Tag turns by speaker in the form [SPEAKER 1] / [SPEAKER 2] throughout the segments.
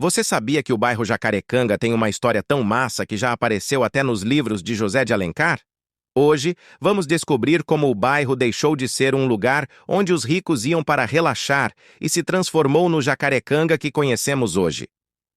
[SPEAKER 1] Você sabia que o bairro Jacarecanga tem uma história tão massa que já apareceu até nos livros de José de Alencar? Hoje, vamos descobrir como o bairro deixou de ser um lugar onde os ricos iam para relaxar e se transformou no Jacarecanga que conhecemos hoje.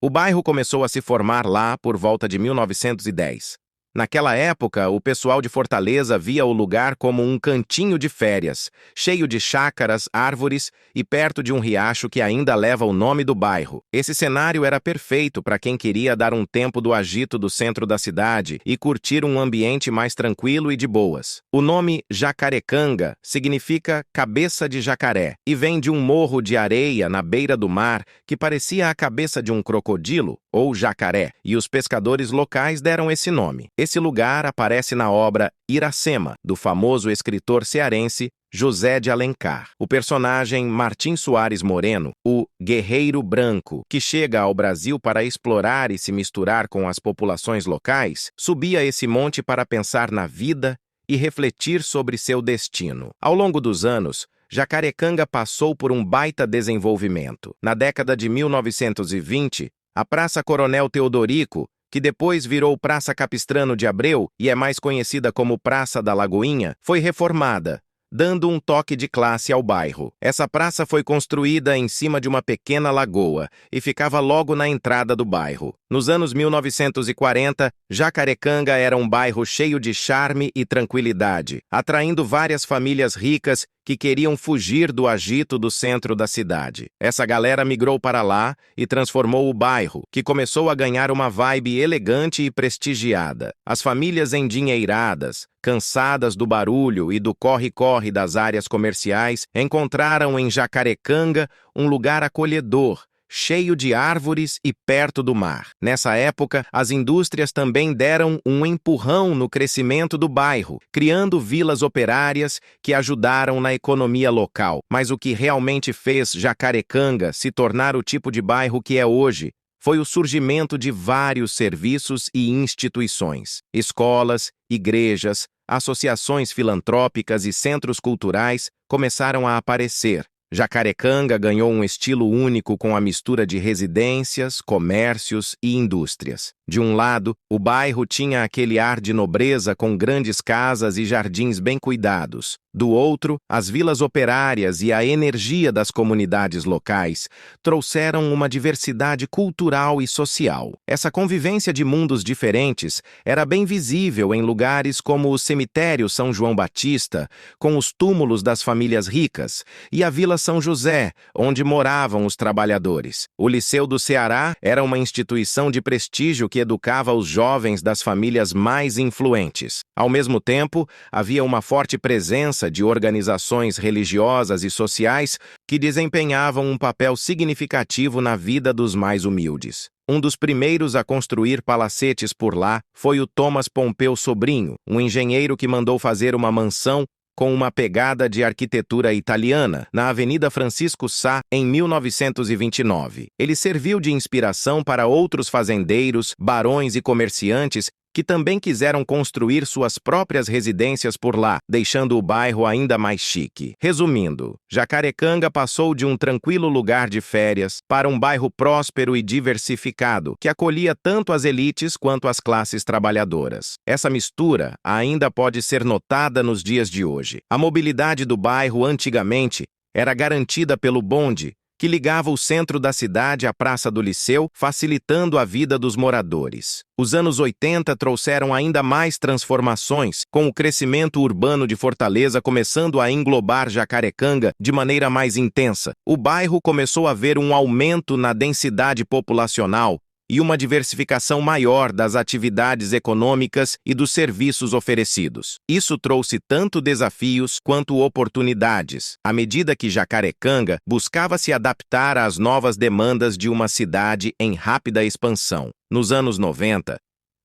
[SPEAKER 1] O bairro começou a se formar lá por volta de 1910. Naquela época, o pessoal de Fortaleza via o lugar como um cantinho de férias, cheio de chácaras, árvores e perto de um riacho que ainda leva o nome do bairro. Esse cenário era perfeito para quem queria dar um tempo do agito do centro da cidade e curtir um ambiente mais tranquilo e de boas. O nome Jacarecanga significa cabeça de jacaré e vem de um morro de areia na beira do mar que parecia a cabeça de um crocodilo ou jacaré, e os pescadores locais deram esse nome. Esse lugar aparece na obra Iracema, do famoso escritor cearense José de Alencar. O personagem Martim Soares Moreno, o Guerreiro Branco, que chega ao Brasil para explorar e se misturar com as populações locais, subia esse monte para pensar na vida e refletir sobre seu destino. Ao longo dos anos, Jacarecanga passou por um baita desenvolvimento. Na década de 1920, a Praça Coronel Teodorico, que depois virou Praça Capistrano de Abreu e é mais conhecida como Praça da Lagoinha, foi reformada, dando um toque de classe ao bairro. Essa praça foi construída em cima de uma pequena lagoa e ficava logo na entrada do bairro. Nos anos 1940, Jacarecanga era um bairro cheio de charme e tranquilidade, atraindo várias famílias ricas que queriam fugir do agito do centro da cidade. Essa galera migrou para lá e transformou o bairro, que começou a ganhar uma vibe elegante e prestigiada. As famílias endinheiradas, cansadas do barulho e do corre-corre das áreas comerciais, encontraram em Jacarecanga um lugar acolhedor, cheio de árvores e perto do mar. Nessa época, as indústrias também deram um empurrão no crescimento do bairro, criando vilas operárias que ajudaram na economia local. Mas o que realmente fez Jacarecanga se tornar o tipo de bairro que é hoje foi o surgimento de vários serviços e instituições. Escolas, igrejas, associações filantrópicas e centros culturais começaram a aparecer. Jacarecanga ganhou um estilo único com a mistura de residências, comércios e indústrias. De um lado, o bairro tinha aquele ar de nobreza com grandes casas e jardins bem cuidados. Do outro, as vilas operárias e a energia das comunidades locais trouxeram uma diversidade cultural e social. Essa convivência de mundos diferentes era bem visível em lugares como o cemitério São João Batista, com os túmulos das famílias ricas, e a Vila São José, onde moravam os trabalhadores. O Liceu do Ceará era uma instituição de prestígio que educava os jovens das famílias mais influentes. Ao mesmo tempo, havia uma forte presença de organizações religiosas e sociais que desempenhavam um papel significativo na vida dos mais humildes. Um dos primeiros a construir palacetes por lá foi o Thomas Pompeu Sobrinho, um engenheiro que mandou fazer uma mansão com uma pegada de arquitetura italiana, na Avenida Francisco Sá, em 1929. Ele serviu de inspiração para outros fazendeiros, barões e comerciantes que também quiseram construir suas próprias residências por lá, deixando o bairro ainda mais chique. Resumindo, Jacarecanga passou de um tranquilo lugar de férias para um bairro próspero e diversificado, que acolhia tanto as elites quanto as classes trabalhadoras. Essa mistura ainda pode ser notada nos dias de hoje. A mobilidade do bairro antigamente era garantida pelo bonde, que ligava o centro da cidade à Praça do Liceu, facilitando a vida dos moradores. Os anos 80 trouxeram ainda mais transformações, com o crescimento urbano de Fortaleza começando a englobar Jacarecanga de maneira mais intensa. O bairro começou a ver um aumento na densidade populacional e uma diversificação maior das atividades econômicas e dos serviços oferecidos. Isso trouxe tanto desafios quanto oportunidades, à medida que Jacarecanga buscava se adaptar às novas demandas de uma cidade em rápida expansão. Nos anos 90,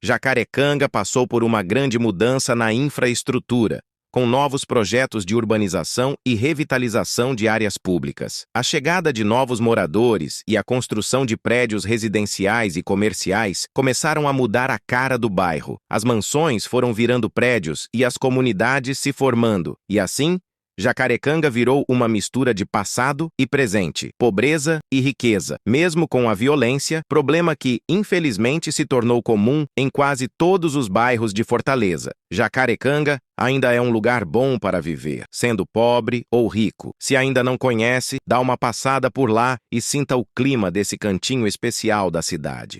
[SPEAKER 1] Jacarecanga passou por uma grande mudança na infraestrutura, com novos projetos de urbanização e revitalização de áreas públicas. A chegada de novos moradores e a construção de prédios residenciais e comerciais começaram a mudar a cara do bairro. As mansões foram virando prédios e as comunidades se formando, e assim, Jacarecanga virou uma mistura de passado e presente, pobreza e riqueza, mesmo com a violência, problema que, infelizmente, se tornou comum em quase todos os bairros de Fortaleza. Jacarecanga ainda é um lugar bom para viver, sendo pobre ou rico. Se ainda não conhece, dá uma passada por lá e sinta o clima desse cantinho especial da cidade.